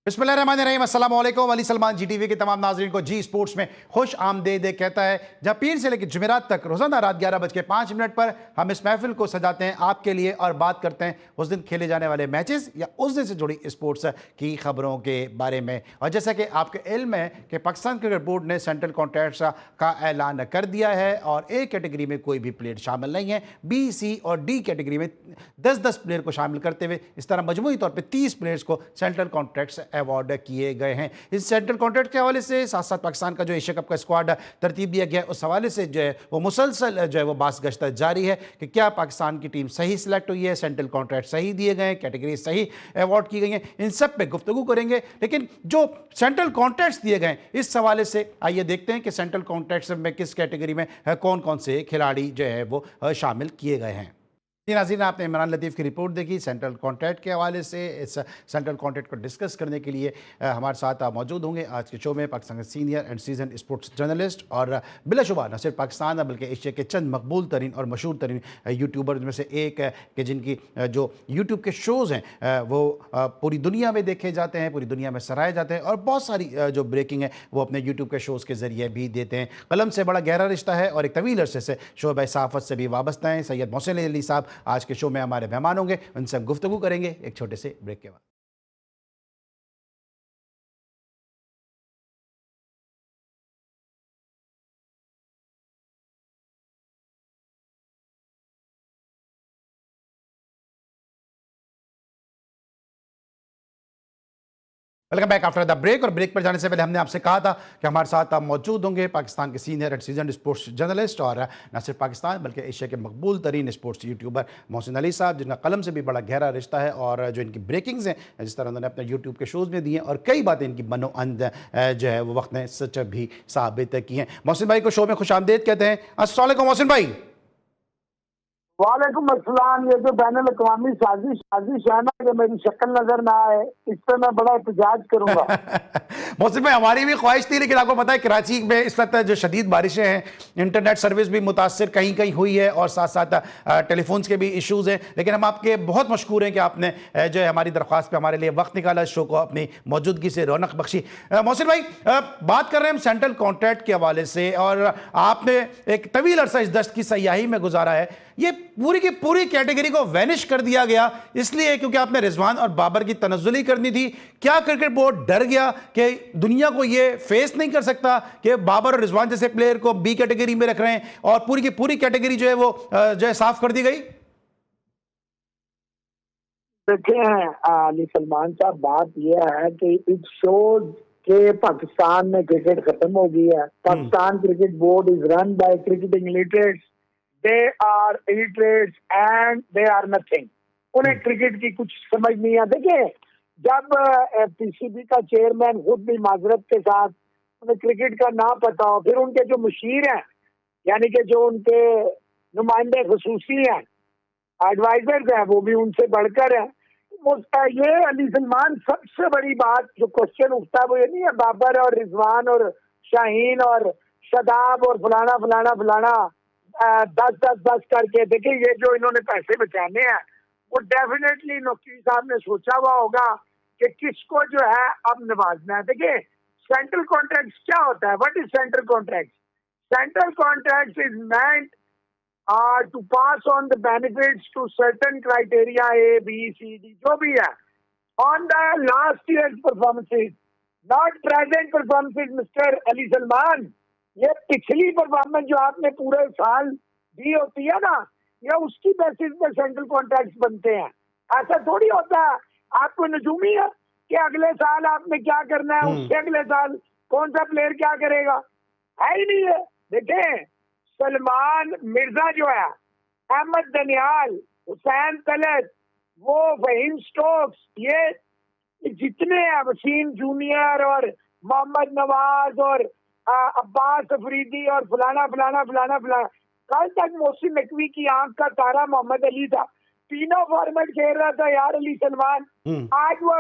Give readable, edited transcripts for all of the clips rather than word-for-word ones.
बिस्मिल्लाहिर्रहमानिर्रहीम, अस्सलाम वालेकुम। अली सलमान जीटीवी के तमाम नाजरीन को जी स्पोर्ट्स में खुश आमदेद कहता है, जहाँ पीर से लेकर जुमेरात तक रोजाना रात 11:05 पर हम इस महफिल को सजाते हैं आपके लिए और बात करते हैं उस दिन खेले जाने वाले मैचेस या उस दिन से जुड़ी स्पोर्ट्स की खबरों के बारे में। और जैसा कि आपके इल्म है कि पाकिस्तान क्रिकेट बोर्ड ने सेंट्रल कॉन्ट्रैक्ट्स का ऐलान कर दिया है और ए कैटेगरी में कोई भी प्लेयर शामिल नहीं है, बी, सी और डी कैटेगरी में 10-10 प्लेयर को शामिल करते हुए इस तरह मजमूई तौर पर 30 प्लेयर्स को सेंट्रल कॉन्ट्रैक्ट्स अवार्ड किए गए हैं। इस सेंट्रल कॉन्ट्रैक्ट के हवाले से साथ साथ पाकिस्तान का जो एशिया कप का स्क्वाड तरतीब दिया गया है, उस हवाले से जो है वो मुसलसल जो है वो बास गश्त जारी है कि क्या पाकिस्तान की टीम सही सिलेक्ट हुई है, सेंट्रल कॉन्ट्रैक्ट सही दिए गए हैं, कैटेगरी सही अवार्ड की गई हैं, इन सब पे गुफ्तगू करेंगे। लेकिन जो सेंट्रल कॉन्ट्रैक्ट्स दिए गए इस हवाले से आइए देखते हैं कि सेंट्रल कॉन्ट्रैक्ट्स में किस कैटेगरी में कौन कौन से खिलाड़ी जो है वो शामिल किए गए हैं। जी नाज़रीन, आपने इमरान लतीफ़ की रिपोर्ट देखी सेंट्रल कॉन्ट्रैक्ट के हवाले से। इस सेंट्रल कॉन्ट्रैक्ट को डिस्कस करने के लिए हमारे साथ मौजूद होंगे आज के शो में पाकिस्तान के senior and season sports journalist और बिलाशुबा न सिर्फ पाकिस्तान बल्कि एशिया के चंद मकबूल तरीन और मशहूर तरीन यूट्यूबर में से एक है कि जिनकी जो यूट्यूब के शोज़ हैं वो पूरी दुनिया में देखे जाते हैं, पूरी दुनिया में सराहे जाते हैं और बहुत सारी जो ब्रेकिंग है वो अपने यूट्यूब के शोज़ के ज़रिए भी देते हैं। कलम से बड़ा गहरा रिश्ता है और एक तवील अरसे से शोबे सहाफ़त से भी वाबस्ता हैं। सैयद मोहसिन अली साहब आज के शो में हमारे मेहमान होंगे, उनसे हम गुफ्तगू करेंगे एक छोटे से ब्रेक के बाद। Welcome back after the break. और ब्रेक पर जाने से पहले हमने आपसे कहा था कि हमारे साथ आप मौजूद होंगे पाकिस्तान के senior and season sports journalist और न सिर्फ पाकिस्तान बल्कि एशिया के मकबूल तरीन स्पोर्ट्स यूट्यूबर मोहसिन अली साहब, जिनका कलम से भी बड़ा गहरा रिश्ता है और जो इनकी ब्रेकिंग्स हैं जिस तरह उन्होंने अपने यूट्यूब के शोज़ में दिए हैं और कई बातें इनकी बनो अंद जो है वो वक्त ने सच भी साबित की हैं। मोहसिन भाई को शो में खुश आमदेद कहते हैं। अस्सलाम वालेकुम मोहसिन भाई। वालेकुम अस्सलाम। ये जो बैनुल अक़वामी साजिश है ना कि मेरी शक्ल नजर ना आए, इस पर मैं बड़ा एहतजाज करूंगा। मोहसिन भाई, हमारी भी ख्वाहिश थी, लेकिन आपको पता है कराची में इस वक्त जो शदीद बारिशें हैं, इंटरनेट सर्विस भी मुतासर कहीं कहीं हुई है और साथ साथ टेलीफोन्स के भी इशूज़ हैं। लेकिन हम आपके बहुत मशकूर हैं कि आपने जो है हमारी दरख्वास्त पे हमारे लिए वक्त निकाला, इस शो को अपनी मौजूदगी से रौनक बख्शी। मोहसिन भाई, बात कर रहे हैं हम सेंट्रल कॉन्ट्रैक्ट के हवाले से और आपने एक तवील अरसा इस दस्त की सयाही में गुजारा है। ये पूरी की पूरी कैटेगरी को वैनिश कर दिया गया इसलिए क्योंकि आपने रिजवान और बाबर की तनज़्ज़ुली करनी थी। क्या क्रिकेट बोर्ड डर गया कि दुनिया को ये फेस नहीं कर सकता कि बाबर और रिजवान जैसे प्लेयर को बी कैटेगरी में रख रहे हैं और पूरी की पूरी कैटेगरी जो है वो जो है साफ कर दी गई? देखें अली सलमान साहब, बात यह है कि इट शोज के पाकिस्तान में क्रिकेट खत्म हो गई है। Pakistan cricket board is run by cricketing illiterates. They are illiterates and they are nothing. उन्हें क्रिकेट की कुछ समझ नहीं है। देखिए, जब पीसीबी का चेयरमैन खुद भी माजरत के साथ उन्हें क्रिकेट का ना पता हो, फिर उनके जो मुशीर हैं यानी कि जो उनके नुमाइंदे खसूसी हैं, एडवाइजर्स हैं, वो भी उनसे बढ़कर है। ये अली सलमान, सबसे बड़ी बात जो क्वेश्चन उठता है वो ये नहीं है बाबर और रिजवान और शाहीन और शदाब और फलाना फलाना फलाना 10-10-10 करके। देखिए, ये जो इन्होंने पैसे बचाने हैं वो डेफिनेटली नकवी साहब ने सोचा हुआ होगा कि किसको जो है अब नवाजना है। देखिए, सेंट्रल कॉन्ट्रैक्ट क्या होता है? What is central contract? Central contract is meant to pass on the benefits to certain criteria A, B, C, D, जो भी है, on the last year's performances, not present performances, mister Ali Salman. ये पिछली performance जो आपने पूरे साल दी होती है ना, ये उसकी बेसिस पे सेंट्रल कॉन्ट्रैक्ट्स बनते हैं। ऐसा थोड़ी होता है आपको नजूमी है कि अगले साल आपने क्या करना है, उससे अगले साल कौन सा प्लेयर क्या करेगा, है ही नहीं है। देखें, सलमान मिर्जा जो है, अहमद दनियाल, हुसैन तलत, वो फहीम स्टोक्स, ये जितने हैं, वसीम जूनियर और मोहम्मद नवाज और अब्बास अफरीदी और फलाना फलाना फलाना फलाना, कल तक मोहसिन नकवी की आंख का तारा मोहम्मद अली था। तीनों फॉर्मेट खेल रहा था यार अली सलमान। आज वो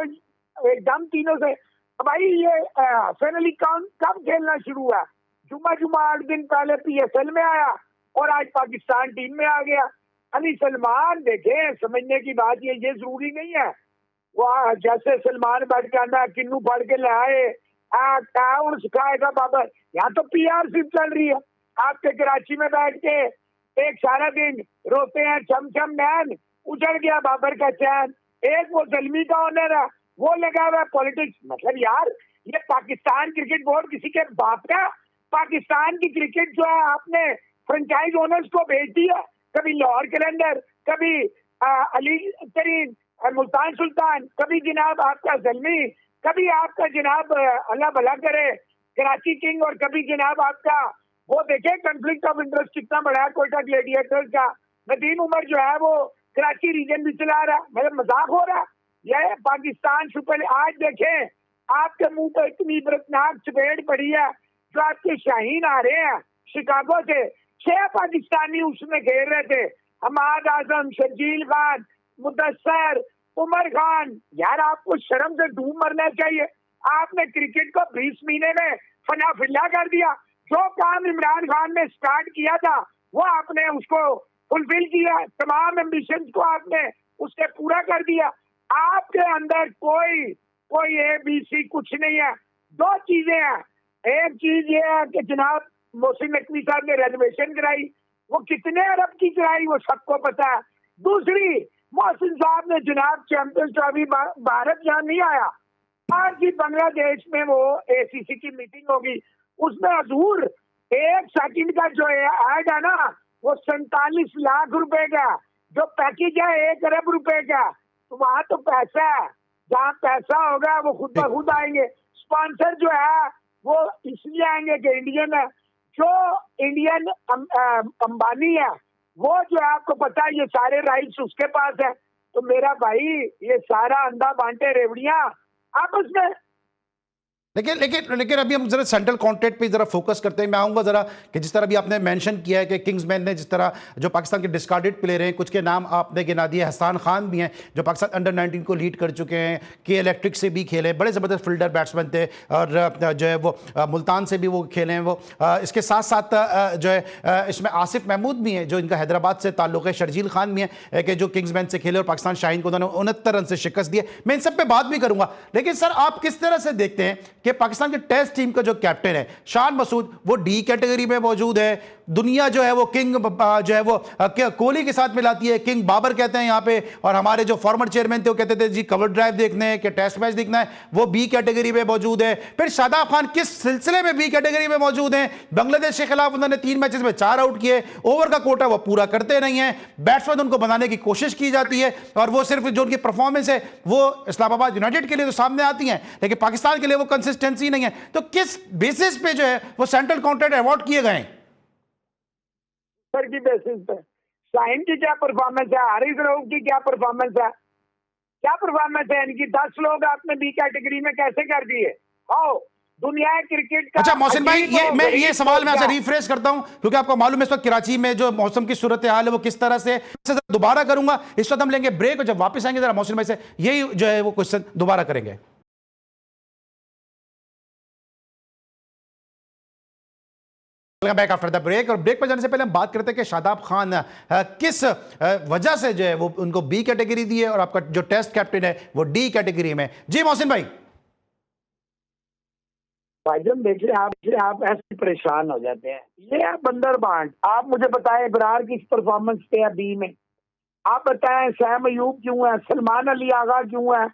एकदम तीनों से भाई, ये हसन अली खान कब खेलना शुरू हुआ? जुमा 8 दिन पहले पीएसएल में आया और आज पाकिस्तान टीम में आ गया। अली सलमान, देखें, समझने की बात ये जरूरी नहीं है वो जैसे सलमान बैठ के आना किन्नू पढ़ के ले आए और सिखाएगा बाबर। यहाँ तो पीआर सिर्फ चल रही है। आपके कराची में बैठ के एक सारा दिन रोते हैं चम चम नैन उजड़ गया बाबर का चैन, एक वो जलमी का ऑनर है वो लगा हुआ है पॉलिटिक्स। मतलब यार ये पाकिस्तान क्रिकेट बोर्ड किसी के बाप का? पाकिस्तान की क्रिकेट जो है आपने फ्रेंचाइज ओनर्स को भेज दिया, कभी लाहौर कलंदर, कभी अली तरीन, मुल्तान सुल्तान, कभी जनाब आपका जलमी, कभी आपका जनाब अल्लाह भला करे कराची किंग, और कभी जनाब आपका वो देखे कॉन्फ्लिक्ट ऑफ इंटरेस्ट कितना बड़ा है कोयटा ग्लेडिएटर्स का, नदीम उमर जो है वो कराची रीजन भी चला रहा है। मतलब मजाक हो रहा है। यह पाकिस्तान सुपर। आज देखें आपके मुंह पर इतनी इबरतनाक चपेट पड़ी है, जो आपके शाहीन आ रहे हैं शिकागो से, 6 पाकिस्तानी उसमें घेर रहे थे, हमाद आजम, शर्जील खान, मुदस्सर, उमर खान। यार आपको शर्म से डूब मरना चाहिए। आपने क्रिकेट को 20 महीने में फना फिल्ला कर दिया। जो काम इमरान खान ने स्टार्ट किया था वो आपने उसको फुलफिल किया, तमाम एम्बिशंस को आपने उससे पूरा कर दिया। आपके अंदर कोई ABC कुछ नहीं है। 2 चीजें हैं। एक चीज ये है कि जनाब मोहसिन नकवी साहब ने रेनोवेशन कराई, वो कितने अरब की कराई वो सबको पता है। दूसरी, मोहसिन साहब ने जनाब चैंपियंस ट्रॉफी भारत यहाँ नहीं आया, आज भी बांग्लादेश में वो ACC की मीटिंग होगी, उसमें हजूर 1 सेकंड का जो ऐड है ना वो 47 लाख रुपए का, जो पैकेज है 1 अरब रुपए का। तो वहां तो पैसा है, जहाँ पैसा होगा वो खुद ब खुद आएंगे। स्पॉन्सर जो है वो इसलिए आएंगे कि इंडियन है। जो इंडियन अंबानी है वो जो है आपको पता है ये सारे राइट्स उसके पास है। तो मेरा भाई ये सारा अंधा बांटे रेवड़ियां आपस में। लेकिन अभी हम जरा सेंट्रल कॉन्ट्रैक्ट पे जरा फोकस करते हैं। मैं आऊंगा जरा कि जिस तरह अभी आपने मेंशन किया है कि किंग्समैन ने जिस तरह जो पाकिस्तान के डिस्कार्डेड प्लेयर हैं, कुछ के नाम आपने गिना दिए, हसन खान भी हैं जो पाकिस्तान अंडर-19 को लीड कर चुके हैं, के इलेक्ट्रिक से भी खेले, बड़े ज़बरदस्त फील्डर बैट्समैन थे, और जो है वो मुल्तान से भी वो खेले हैं। वो इसके साथ साथ जो है इसमें आसिफ महमूद भी हैं जो इनका हैदराबाद से ताल्लुक़ है, शर्जील खान भी हैं कि जो किंग्समैन से खेले और पाकिस्तान शाहीन को उन्होंने 69 रन से शिकस्त दिए। मैं इन सब पे बात भी करूंगा। लेकिन सर आप किस तरह से देखते हैं कि पाकिस्तान के टेस्ट टीम का जो कैप्टन है शान मसूद, वो डी कैटेगरी में मौजूद है, दुनिया जो है वो किंग जो है वो कोहली के साथ मिलाती है, किंग बाबर कहते हैं यहाँ पे, और हमारे जो फॉर्मर चेयरमैन थे वो कहते थे जी कवर ड्राइव देखने हैं कि टेस्ट मैच देखना है, वो बी कैटेगरी में मौजूद है। फिर शादाब खान किस सिलसिले में बी कैटेगरी में मौजूद हैं? बांग्लादेश के खिलाफ उन्होंने 3 मैचेस में 4 आउट किए, ओवर का कोटा वो पूरा करते नहीं है, बैट्समैन उनको बनाने की कोशिश की जाती है, और वो सिर्फ जो उनकी परफॉर्मेंस है वो इस्लामाबाद यूनाइटेड के लिए तो सामने आती हैं, लेकिन पाकिस्तान के लिए वो कंसिस्टेंसी नहीं है। तो किस बेसिस पे जो है वो सेंट्रल कॉन्ट्रैक्ट अवार्ड किए गए सर? की बेसिस पे शाहीन की क्या परफॉर्मेंस है, हारिस रऊफ की क्या परफॉर्मेंस है, क्या परफॉर्मेंस है इनकी? 10 लोग आपने बी कैटेगरी में कैसे कर दिए? आओ दुनिया क्रिकेट का। अच्छा मोहसिन भाई, ये सवाल मैं आपसे रिफ्रेश करता हूं क्योंकि आपको मालूम है इस वक्त कराची में जो मौसम की सूरत हाल है वो किस तरह से दोबारा करूंगा। इस वक्त हम लेंगे ब्रेक और जब वापस आएंगे जरा मोहसिन भाई से यही जो है वो क्वेश्चन दोबारा करेंगे। Back after the break. और ब्रेक पर जाने से पहले हम बात करते हैं कि शादाब खान किस वजह से जो है वो उनको बी कैटेगरी दी है और आपका जो टेस्ट कैप्टन है वो डी कैटेगरी में। जी मोहसिन भाई। भाईजान देखिए आप ऐसे परेशान हो जाते हैं। ये है बंदर बांट। आप मुझे बताएं इब्रार किस परफॉर्मेंस पे है बी में? आप बताएं सैम अयूब क्यों है, सलमान अली आगा क्यों है,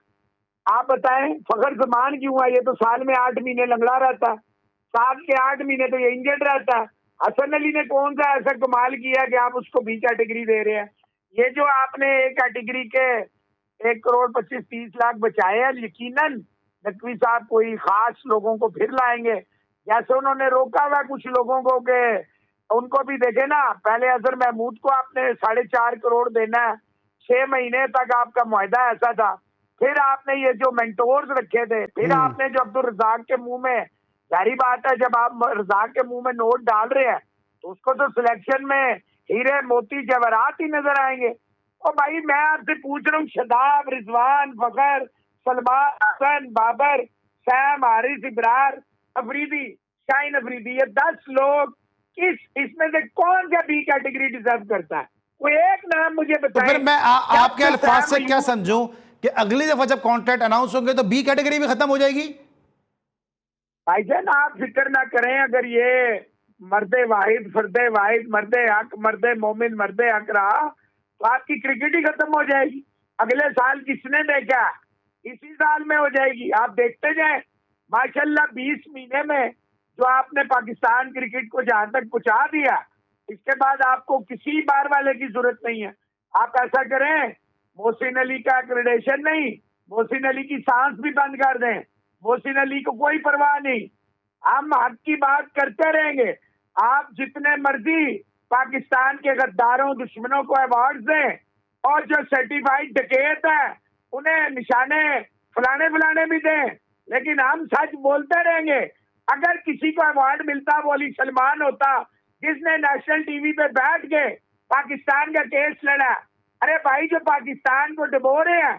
आप बताएं फखर जमान क्यों है? ये तो साल में 8 महीने लंगड़ा रहता है, साल के 8 महीने तो ये इंजर्ड रहता है। हसन अली ने कौन सा ऐसा कमाल किया कि आप उसको बी कैटेगरी दे रहे हैं? ये जो आपने ए कैटेगरी के 1 करोड़ 25-30 लाख बचाए हैं, यकीनन नकवी साहब कोई खास लोगों को फिर लाएंगे, जैसे उन्होंने रोका हुआ कुछ लोगों को के उनको भी देखे ना। पहले अजहर महमूद को आपने 4.5 करोड़ देना है, 6 महीने तक आपका मुआहदा ऐसा था। फिर आपने ये जो मेंटोर्स रखे थे, फिर आपने जो अब्दुल रजाक के मुंह में, जारी बात है जब आप रजाक के मुंह में नोट डाल रहे हैं तो उसको तो सिलेक्शन में हीरे मोती जवाहरात ही नजर आएंगे। और भाई मैं आपसे पूछ रहा हूँ, शदाब, रिजवान, फखर, सलमान, हसन, बाबर, सैम, हारिस, इब्रार, अफरीदी, शाहीन अफरीदी, ये 10 लोग इसमें से कौन सा बी कैटेगरी डिजर्व करता है? कोई एक नाम मुझे बताएं। तो फिर मैं आपके अल्फाज से क्या समझूं कि अगली दफा जब कॉन्ट्रैक्ट अनाउंस होंगे तो बी कैटेगरी भी खत्म हो जाएगी? भाईजान आप फिक्र ना करें, अगर ये मर्दे वाहिद फर्दे वाहिद मर्दे हक मर्दे मोमिन मर्दे हक रहा तो आपकी क्रिकेट ही खत्म हो जाएगी। अगले साल किसने देखा, इसी साल में हो जाएगी। आप देखते जाए माशाल्लाह 20 महीने में जो आपने पाकिस्तान क्रिकेट को जहां तक पहुंचा दिया, इसके बाद आपको किसी बार वाले की जरूरत नहीं है। आप ऐसा करें, मोहसिन अली का एक्रेडिटेशन नहीं, मोहसिन अली की सांस भी बंद कर दें, मोहसिन अली को कोई परवाह नहीं, हम हक की बात करते रहेंगे। आप जितने मर्जी पाकिस्तान के गद्दारों दुश्मनों को अवार्ड दें और जो सर्टिफाइड डकैत है उन्हें निशाने फलाने फलाने भी दें, लेकिन हम सच बोलते रहेंगे। अगर किसी को अवार्ड मिलता वो अली सलमान होता, जिसने नेशनल टीवी पे बैठ के पाकिस्तान का केस लड़ा। अरे भाई, जो पाकिस्तान को डुबो रहे हैं,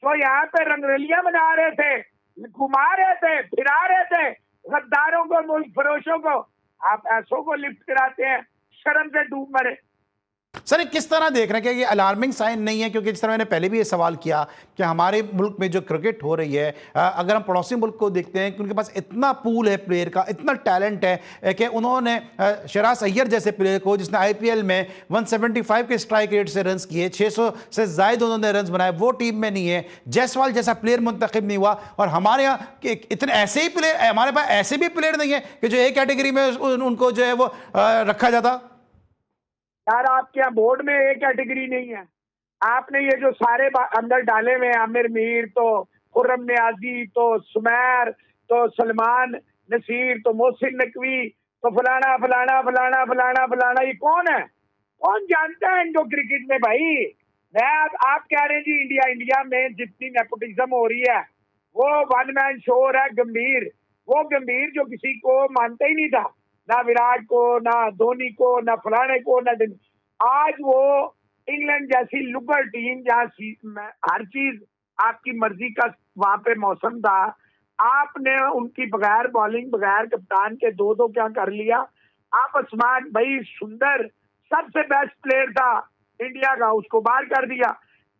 जो यहाँ पे रंगरलियां बना रहे थे, घुमा रहे थे, फिरा रहे थे गद्दारों को, मुल्क फरोशों को, आप ऐसों को लिफ्ट कराते हैं, शर्म से डूब मरे। सर ये किस तरह देख रहे हैं कि ये अलार्मिंग साइन नहीं है? क्योंकि जिस तरह मैंने पहले भी ये सवाल किया कि हमारे मुल्क में जो क्रिकेट हो रही है, अगर हम पड़ोसी मुल्क को देखते हैं कि उनके पास इतना पूल है प्लेयर का, इतना टैलेंट है कि उन्होंने शराज अय्यर जैसे प्लेयर को, जिसने आईपीएल में 175 के स्ट्राइक रेट से रन किए, 600 से ज्यादा उन्होंने रन बनाए, वो टीम में नहीं है। जायसवाल जैसा प्लेयर मुंतखब नहीं हुआ। और हमारे यहाँ इतने ऐसे ही प्लेयर, हमारे पास ऐसे भी प्लेयर नहीं है कि जो ए कैटेगरी में उनको जो है वो रखा जाता। यार आपके यहाँ बोर्ड में एक कैटेगरी नहीं है। आपने ये जो सारे अंदर डाले हुए हैं, आमिर मीर तो खुर्रम नियाजी तो सुमैर तो सलमान नसीर तो मोहसिन नकवी तो फलाना फलाना फलाना फलाना फलाना, ये कौन है? कौन जानता है इनको क्रिकेट में भाई? मैं आप कह रहे हैं जी इंडिया में जितनी नेपोटिज्म हो रही है वो वन मैन शो है गंभीर। वो गंभीर जो किसी को मानता ही नहीं था, ना विराट को, ना धोनी को, ना फलाने को, ना आज वो इंग्लैंड जैसी लुगर टीम जहाँ हर चीज आपकी मर्जी का वहां पे मौसम था, आपने उनकी बगैर बॉलिंग बगैर कप्तान के दो क्या कर लिया। आप आसमान भाई सुंदर सबसे बेस्ट प्लेयर था इंडिया का, उसको बाहर कर दिया।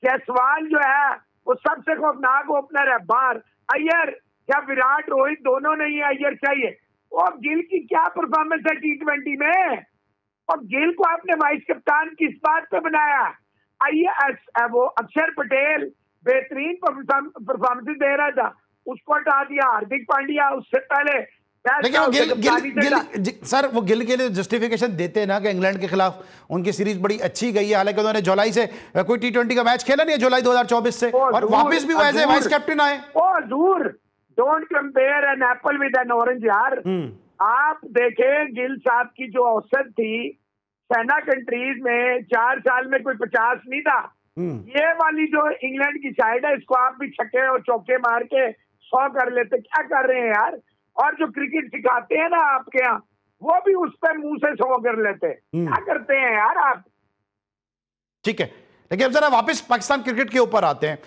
जायसवाल जो है वो सबसे खौफनाक ओपनर है बाहर। अय्यर या विराट रोहित दोनों नहीं है, अय्यर चाहिए। और गिल की क्या परफॉर्मेंस है T20 में, और गिल को आपने वाइस कप्तान किस बात पे बनाया? आइए वो अक्षर पटेल बेहतरीन परफॉर्मेंस दे रहा था, उसको हटा दिया। हार्दिक पांड्या उससे पहले, लेकिन वो सर वो गिल के लिए जस्टिफिकेशन देते हैं ना कि इंग्लैंड के खिलाफ उनकी सीरीज बड़ी अच्छी गई है, हालांकि उन्होंने जुलाई से कोई T20 का मैच खेला नहीं है, जुलाई 2024 से, और वापस भी वो एज ए वाइस कैप्टन आए। Don't compare an apple with an orange यार। आप देखें गिल साहब की जो औसत थी सेना कंट्रीज में 4 साल में कोई 50 नहीं था। ये वाली जो इंग्लैंड की साइड है, इसको आप भी छक्के और चौके मार के 100 कर लेते। क्या कर रहे हैं यार? और जो क्रिकेट सिखाते हैं ना आपके यहाँ, वो भी उस पर मुंह से 100 कर लेते। क्या करते हैं यार आप? ठीक है, लेकिन अब जरा वापस पाकिस्तान क्रिकेट के ऊपर आते हैं।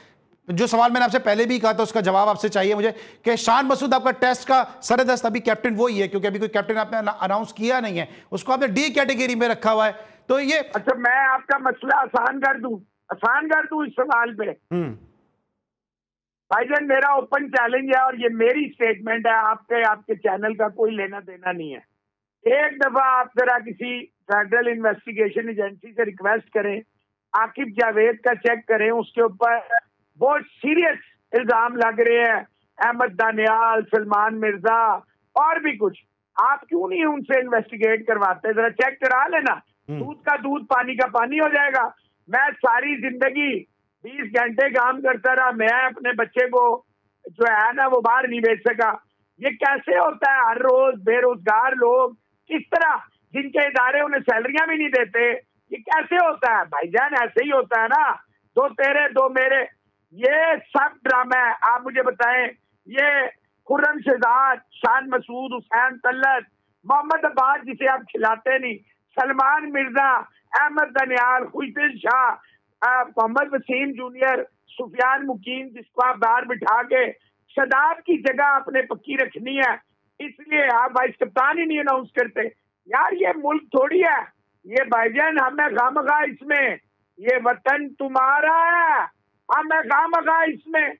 जो सवाल मैंने आपसे पहले भी कहा था उसका जवाब आपसे चाहिए मुझे कि शान मसूद आपका टेस्ट का सरदस्त अभी कैप्टन वही है, क्योंकि अभी कोई कैप्टन आपने अनाउंस किया नहीं है, उसको आपने डी कैटेगरी में रखा हुआ है। तो ये अच्छा, मैं आपका मसला आसान कर दूं इस सवाल पे। भाईजान मेरा ओपन चैलेंज है और ये मेरी स्टेटमेंट है, आपके चैनल का कोई लेना देना नहीं है। एक दफा आप जरा किसी फेडरल इन्वेस्टिगेशन एजेंसी से रिक्वेस्ट करें, आकिब जावेद का चेक करें, उसके ऊपर बहुत सीरियस इल्जाम लग रहे हैं, अहमद दानियाल, सलमान मिर्जा और भी कुछ। आप क्यों नहीं उनसे इन्वेस्टिगेट करवाते? जरा चेक करा लेना, दूध का दूध पानी का पानी हो जाएगा। मैं सारी जिंदगी 20 घंटे काम करता रहा, मैं अपने बच्चे को जो है ना वो बाहर नहीं भेज सका। ये कैसे होता है? हर रोज बेरोजगार लोग किस तरह, जिनके इदारे उन्हें सैलरियां भी नहीं देते, ये कैसे होता है? भाईजान ऐसे ही होता है ना, दो तेरे दो मेरे, ये सब ड्रामा है। आप मुझे बताएं, ये खुर्रम शहजाद, शान मसूद, हुसैन तल्लत, मोहम्मद अब्बास जिसे आप खिलाते नहीं, सलमान मिर्जा, अहमद दनियाल, हुसैन शाह, मोहम्मद वसीम जूनियर, सुफियान मुकीम, जिसको आप बाहर बिठा के शदाब की जगह आपने पक्की रखनी है, इसलिए आप वाइस कप्तान ही नहीं अनाउंस करते। यार ये मुल्क थोड़ी है ये भाईजान, हमें खामखा इसमें, ये वतन तुम्हारा है, हाँ मैं खामखा इसमें।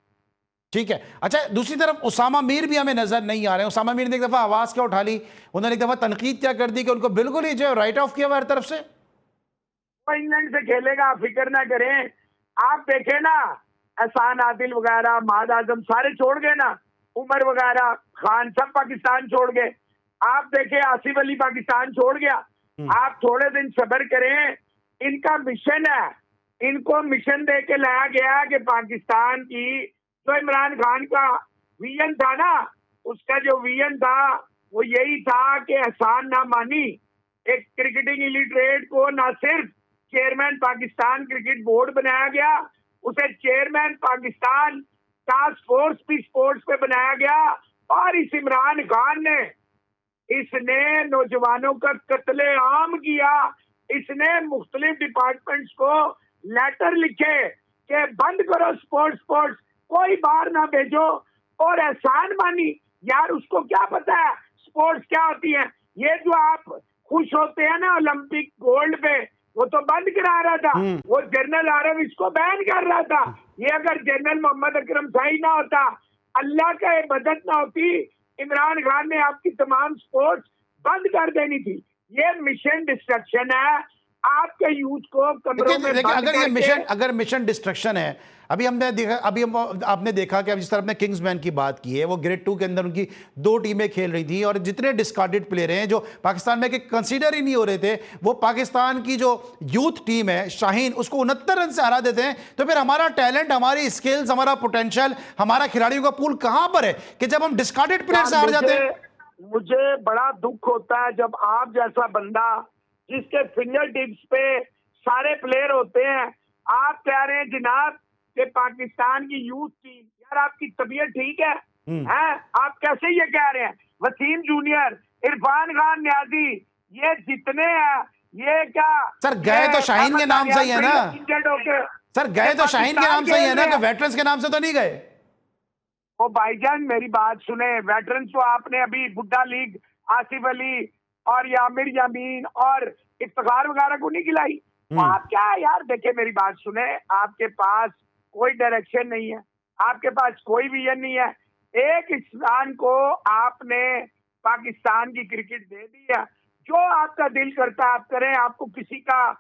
ठीक है। अच्छा, दूसरी तरफ उसामा मीर भी हमें नजर नहीं आ रहे हैं। उसामा मीर ने एक दफा आवाज क्या उठा ली, उन्होंने एक दफा तनकीद क्या कर दी कि उनको बिल्कुल ही जो राइट ऑफ किया हुआ हर तरफ से। वो इंग्लैंड से खेलेगा, फिक्र ना करें। आप देखे ना, एहसान आदिल वगैरह, माद आजम सारे छोड़ गए ना, उमर वगैरह, खान सब पाकिस्तान छोड़ गए। आप देखे आसिफ अली पाकिस्तान छोड़ गया। आप थोड़े दिन सब्र करें, इनका मिशन है, इनको मिशन दे के लाया गया कि पाकिस्तान की जो इमरान खान का विजन था ना, उसका जो विजन था वो यही था कि एहसान ना मानी एक क्रिकेटिंग इलिटरेट को ना सिर्फ चेयरमैन पाकिस्तान क्रिकेट बोर्ड बनाया गया, उसे चेयरमैन पाकिस्तान टास्क फोर्स भी स्पोर्ट्स पे बनाया गया। और इस इमरान खान ने, इसने नौजवानों का कत्ले आम किया। इसने मुख्तलिफ डिपार्टमेंट्स को लेटर लिखे कि बंद करो स्पोर्ट्स, स्पोर्ट्स कोई बाहर ना भेजो। और एहसान मानी, यार उसको क्या पता है स्पोर्ट्स क्या होती है। ये जो आप खुश होते हैं ना ओलंपिक गोल्ड पे, वो तो बंद करा रहा था, वो जनरल आरव इसको बैन कर रहा था। ये अगर जनरल मोहम्मद अकरम शाही ना होता, अल्लाह का ये मदद ना होती, इमरान खान ने आपकी तमाम स्पोर्ट्स बंद कर देनी थी। ये मिशन डिस्ट्रक्शन है, आपके यूथ को कमरों में लेकिन बंद अगर मिशन डिस्ट्रक्शन है, आपने देखा कि जिस तरह आपने किंग्समैन की बात की है, वो ग्रेड 2 के अंदर उनकी 2 टीमें खेल रही थी और जितने डिस्कार्डेड प्लेयर हैं जो पाकिस्तान में कंसीडर ही नहीं हो रहे थे, वो पाकिस्तान की जो यूथ टीम है शाहीन, उसको 69 रन से हरा देते हैं। तो फिर हमारा टैलेंट, हमारी स्किल्स, हमारा पोटेंशियल, हमारा खिलाड़ियों का पूल कहां पर है कि जब हम डिस्कार्डेड प्लेयर से हार जाते हैं। मुझे बड़ा दुख होता है जब आप जैसा बंदा, जिसके फिंगर टिप्स पे सारे प्लेयर होते हैं, आप कह रहे हैं जनाब कि पाकिस्तान की यूथ टीम, यार आपकी तबीयत ठीक है? हैं? आप कैसे ये कह रहे हैं? वसीम जूनियर, इरफान खान न्याजी, ये जितने हैं, ये क्या सर गए तो शाहीन के नाम से ही है ना। सर गए तो शाहीन के नाम से ही है ना, कि वेटरन्स के नाम से तो नहीं गए। ओ भाईजान मेरी बात सुने, वेटरन्स तो आपने अभी बुड्ढा लीग आसिफ अली और यामिर यामीन और इफ्तिखार वगैरह को नहीं खिलाई। तो आप क्या यार, देखे मेरी बात सुने, आपके पास कोई डायरेक्शन नहीं है, आपके पास कोई विजन नहीं है। एक इंसान को आपने पाकिस्तान की क्रिकेट दे दी है, जो आपका दिल करता है आप करें, आपको किसी का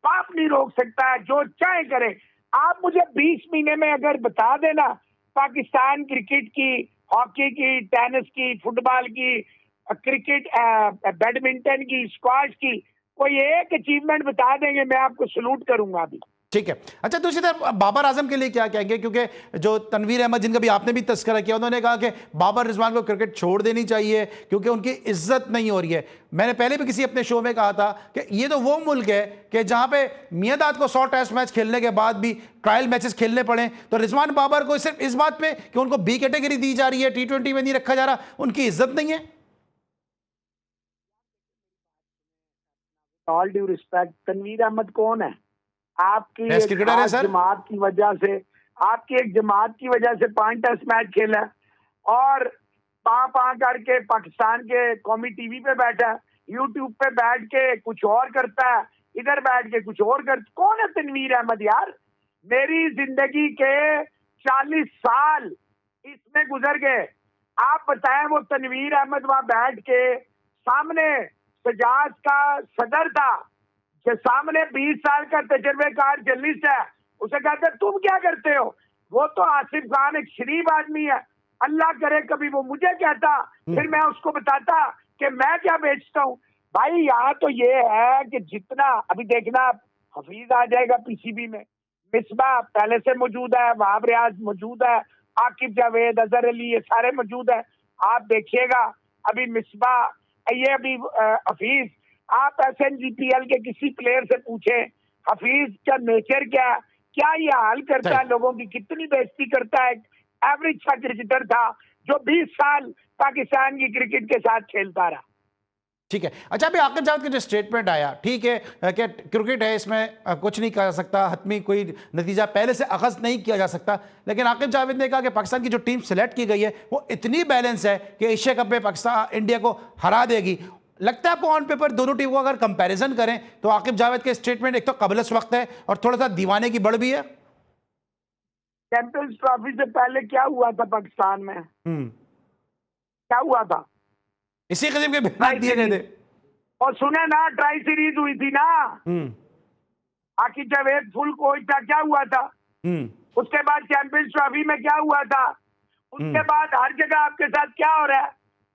बाप नहीं रोक सकता है, जो चाहे करें। आप मुझे 20 महीने में अगर बता देना पाकिस्तान क्रिकेट की, हॉकी की, टेनिस की, फुटबॉल की, क्रिकेट, बैडमिंटन की, स्क्वाश की, कोई एक अचीवमेंट बता देंगे, मैं आपको सलूट करूंगा अभी। ठीक है। अच्छा, दूसरी तरफ बाबर आजम के लिए क्या कहेंगे, क्योंकि जो तनवीर अहमद, जिनका भी आपने भी तस्करा किया, उन्होंने कहा कि बाबर रिजवान को क्रिकेट छोड़ देनी चाहिए क्योंकि उनकी इज्जत नहीं हो रही है। मैंने पहले भी किसी अपने शो में कहा था कि ये तो वो मुल्क है कि जहां पे मियांदाद को 100 टेस्ट मैच खेलने के बाद भी ट्रायल मैचेस खेलने पड़े, तो रिजवान बाबर को सिर्फ इस बात पे कि उनको बी कैटेगरी दी जा रही है, T20 में नहीं रखा जा रहा, उनकी इज्जत नहीं है। All due respect, Tanveer Ahmed कौन है? आपकी टेस्ट क्रिकेटर है सर। जमात की वजह से, आपकी एक जमात की वजह से 5 टेस्ट मैच खेला और पा करके पाकिस्तान के कौमी टीवी पे बैठा है, यूट्यूब पे बैठ के कुछ और करता है, इधर बैठ के कुछ और करता। कौन है तनवीर अहमद यार? मेरी जिंदगी के 40 साल इसमें गुजर गए। आप बताएं, वो तनवीर अहमद वहां बैठ के सामने सजाज का सदर था, के सामने 20 साल का तजर्बेकार जर्नलिस्ट है, उसे कहते तुम क्या करते हो? वो तो आसिफ खान एक शरीफ आदमी है, अल्लाह करे कभी वो मुझे कहता, फिर मैं उसको बताता कि मैं क्या बेचता हूँ। भाई यहाँ तो ये है कि जितना अभी देखना, हफीज आ जाएगा पीसीबी में, मिसबा पहले से मौजूद है, वहाब रियाज मौजूद है, आकिब जावेद, अजहर अली, ये सारे मौजूद है। आप देखिएगा अभी मिसबा, ये अभी हफीज, आप SNGPL के किसी प्लेयर से पूछे हफीज का नेचर क्या ये हाल करता है, लोगों की कितनी बेइज्जती करता है। एवरेज सा क्रिकेटर था जो 20 साल पाकिस्तान की क्रिकेट के साथ खेलता रहा। ठीक है। अच्छा, अभी आकिब जावेद का जो स्टेटमेंट आया, ठीक है कि क्रिकेट है, इसमें कुछ नहीं कहा जा सकता, हतमी कोई नतीजा पहले से अखज़ नहीं किया जा सकता, लेकिन आकिब जावेद ने कहा कि पाकिस्तान की जो टीम सेलेक्ट की गई है वो इतनी बैलेंस है कि एशिया कप में पाकिस्तान इंडिया को हरा देगी। लगता है आपको ऑन पेपर दोनों टीमों को अगर कंपैरिजन करें तो आकिब जावेद के स्टेटमेंट एक तो कबल वक्त है और थोड़ा सा दीवाने की बढ़ भी है। चैंपियंस ट्रॉफी से पहले क्या हुआ था पाकिस्तान में? क्या हुआ था? इसी किस्म के बयान दिए गए थे। और सुने ना, ट्राई सीरीज हुई थी ना, आखिर जावेद फुल कोच था, क्या हुआ था? उसके बाद चैंपियंस ट्रॉफी में क्या हुआ था? उसके बाद हर जगह आपके साथ क्या हो रहा है?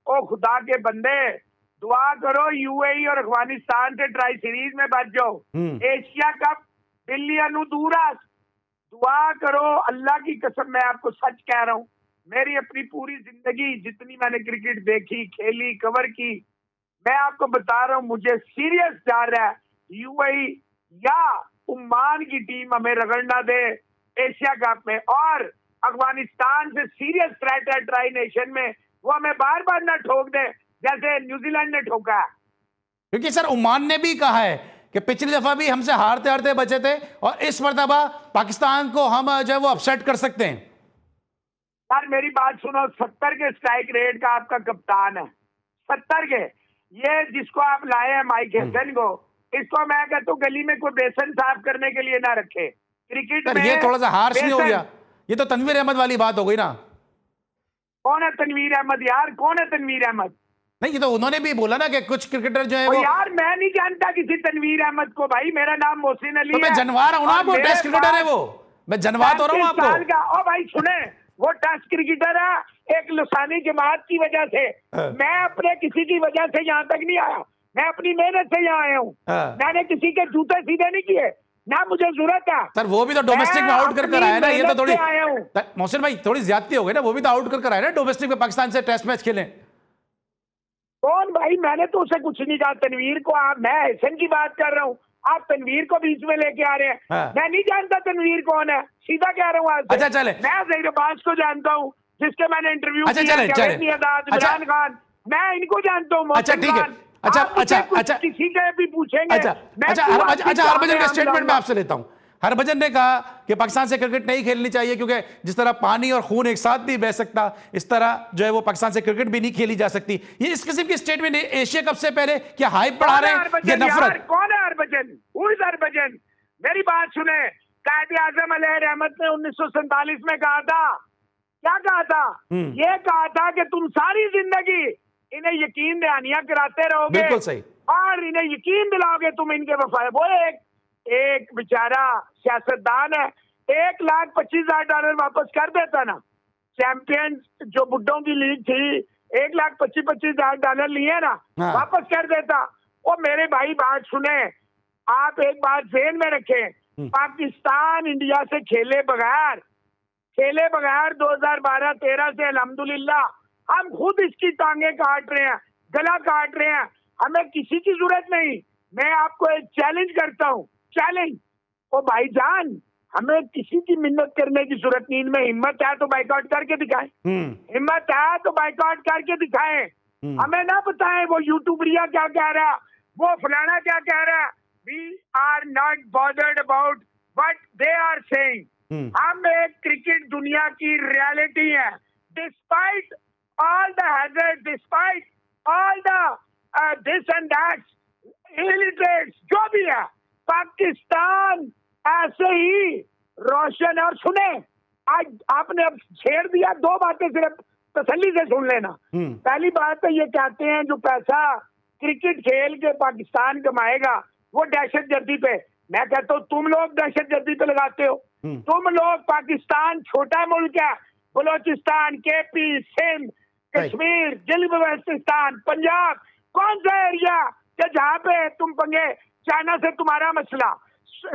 ओ खुदा के बंदे, दुआ करो यूएई और अफगानिस्तान से ट्राई सीरीज में बच जाओ। एशिया कप दिल्ली अनुदूरा, दुआ करो। अल्लाह की कसम मैं आपको सच कह रहा हूँ, मेरी अपनी पूरी जिंदगी जितनी मैंने क्रिकेट देखी, खेली, कवर की, मैं आपको बता रहा हूँ, मुझे सीरियस जा रहा है यूएई या ओमान की टीम हमें रगड़ना दे एशिया कप में, और अफगानिस्तान से सीरियस थ्रेट है ट्राई नेशन में, वो हमें बार बार ना ठोक दे जैसे न्यूजीलैंड ने ठोका है। क्योंकि सर ओमान ने भी कहा है कि पिछली दफा भी हमसे हारते हारते बचे थे और इस मर्तबा पाकिस्तान को हम जो है वो अपसेट कर सकते हैं। यार मेरी बात सुनो, 70 के स्ट्राइक रेट का आपका कप्तान है, 70 के। ये जिसको आप लाए हैं माइक हेसन को, इसको मैं कहता हूँ गली में कोई बेसन साफ करने के लिए ना रखे। क्रिकेट में ये थोड़ा सा हार्श नहीं हो गया? ये तो तनवीर अहमद वाली बात हो गई ना। कौन है तनवीर अहमद? यार कौन है तनवीर अहमद? नहीं, ये तो उन्होंने भी बोला ना कि कुछ क्रिकेटर जो है वो। यार मैं नहीं जानता किसी तनवीर अहमद को भाई, मेरा नाम मोहसिन अली तो मैं है। जनवा रहा हूं ना आपको, टेस्ट क्रिकेटर है वो, मैं जनवा तो रहा हूं आपको। ओ भाई सुने, वो टेस्ट क्रिकेटर है एक लसानी जमात की वजह से। मैं अपने किसी की वजह से यहाँ तक नहीं आया, मैं अपनी मेहनत से यहाँ आया हूँ। मैंने किसी के जूते सीधे नहीं किए, ना मुझे जरूरत है। सर वो भी तो डोमेस्टिक में आउट कर आया ना, ये तो थोड़ी मोहसिन भाई थोड़ी ज्यादती हो गई ना, वो भी तो आउट कर आया ना डोमेस्टिक में, पाकिस्तान से टेस्ट मैच खेले। कौन भाई? मैंने तो उसे कुछ नहीं कहा। तनवीर को मैं हसन की बात कर रहा हूँ, आप तनवीर को बीच में लेके आ रहे हैं। मैं नहीं जानता तनवीर कौन है, सीधा कह रहा हूँ आज। अच्छा चले, मैं ज़हीर अब्बास को जानता हूँ जिसके मैंने इंटरव्यू किया, इमरान खान, मैं इनको जानता हूँ। अच्छा ठीक है, अच्छा किसी के भी पूछेंगे। अच्छा हरभजन का स्टेटमेंट मैं आपसे लेता हूँ। हरभजन ने कहा कि पाकिस्तान से क्रिकेट नहीं खेलनी चाहिए क्योंकि जिस तरह पानी और खून एक साथ नहीं बह सकता, इस तरह जो है वो पाकिस्तान से क्रिकेट भी नहीं खेली जा सकती। ये इस किस्म की स्टेटमेंट एशिया कप से पहले क्या हाइप बढ़ा रहे हैं ये नफरत? कौन है हरभजन? Who is Harbhajan? मेरी बात सुने, कायद-ए-आज़म अलैहि रहमत ने 1947 में कहा था, क्या कहा था? ये कहा था कि तुम सारी जिंदगी इन्हें यकीन दहानियां कराते रहोगे, बिल्कुल सही, और इन्हें यकीन दिलाओगे तुम इनके वफा। वो एक बेचारा सियासतदान है, $1,25,000 वापस कर देता ना। चैंपियंस जो बुड्ढों की लीग थी, $1,25,000 लिए ना, वापस कर देता। ओ मेरे भाई बात सुने, आप एक बात ज़हन में रखें, पाकिस्तान इंडिया से खेले बगैर 2012-13 से अल्हम्दुलिल्लाह हम खुद इसकी टांगे काट रहे हैं, गला काट रहे हैं, हमें किसी की जरूरत नहीं। मैं आपको एक चैलेंज करता हूँ, चैलेंज। ओ भाईजान, हमें किसी की मिन्नत करने की जरूरत नहीं, इनमें हिम्मत है तो बाइकआउट करके दिखाएं, हिम्मत है तो बाइकआउट करके दिखाएं। हमें ना बताएं वो यूट्यूबरिया क्या कह रहा है, वो फलाना क्या कह रहा है। We are not bothered about what they are saying. हम एक क्रिकेट दुनिया की रियलिटी है। Despite all the hazard, despite all the this and that, illiterates जो भी है, पाकिस्तान ऐसे ही रोशन। और सुने, आज आपने अब छेड़ दिया, दो बातें सिर्फ तसल्ली से सुन लेना। पहली बात तो ये कहते हैं जो पैसा क्रिकेट खेल के पाकिस्तान कमाएगा वो दहशतगर्दी पे। मैं कहता हूँ तुम लोग दहशतगर्दी पे लगाते हो। तुम लोग, पाकिस्तान छोटा मुल्क है, बलोचिस्तान, केपी, सिंध, कश्मीर, गिलगित-बल्तिस्तान, पंजाब, कौन सा एरिया कि जहाँ पे तुम पंगे? चाइना से तुम्हारा मसला,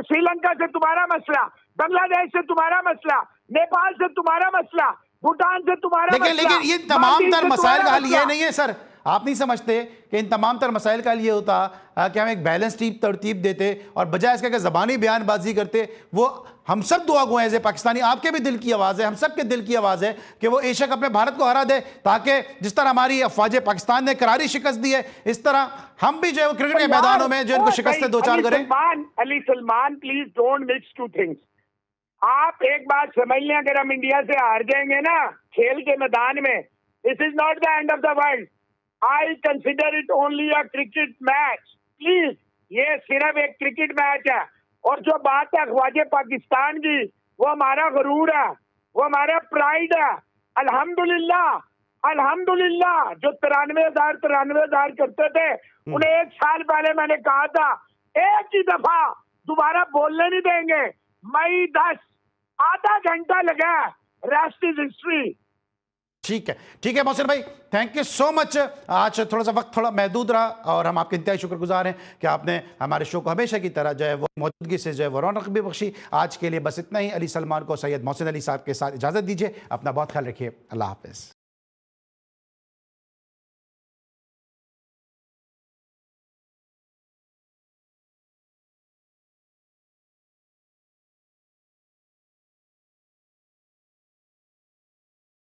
श्रीलंका से तुम्हारा मसला, बांग्लादेश से तुम्हारा मसला, नेपाल से तुम्हारा मसला, भूटान से तुम्हारा मसला। लेकिन ये तमाम तर मसाइल का हल ये नहीं है सर, आप नहीं समझते कि इन तमाम तर मसाइल का हल ये होता कि हम एक बैलेंस तरतीब देते और बजाय इसके कि ज़बानी बयानबाजी करते, वो हम सब दुआ गो हैं पाकिस्तानी, आपके भी दिल की आवाज़ है, हम सब के दिल की आवाज़ है कि वो एशिया कप में भारत को हरा दे, ताकि जिस तरह हमारी अफवाज पाकिस्तान ने करारी शिकस्त दी है, इस तरह हम भी जो है वो क्रिकेट के मैदानों में जो इनको शिकस्त दो चार करें। Ali Salman, please don't mix two things. आप एक बात समझ लें, अगर हम इंडिया से हार जाएंगे ना खेल के मैदान में, this is not the end of the world. I consider it only a cricket match. Please, ये सिर्फ एक क्रिकेट मैच है। और जो बात है ख्वाजे पाकिस्तान की, वो हमारा गरूर है। वो हमारा प्राइड है। अल्हम्दुलिल्लाह अल्हम्दुलिल्लाह। जो 93,000 करते थे उन्हें 1 साल पहले मैंने कहा था एक ही दफा दोबारा बोलने नहीं देंगे। मई 10 आधा घंटा लगा, रेस्ट इज हिस्ट्री। ठीक है मोहसिन भाई, थैंक यू सो मच। आज थोड़ा सा वक्त थोड़ा महदूद रहा और हम आपके इंतहाई शुक्रगुजार हैं कि आपने हमारे शो को हमेशा की तरह जो है वो मौजूदगी से जो है वो रौनक भी बख्शी। आज के लिए बस इतना ही। अली सलमान को सैयद मोहसिन अली साहब के साथ इजाज़त दीजिए। अपना बहुत ख्याल रखिए। अल्लाह हाफ़िज़।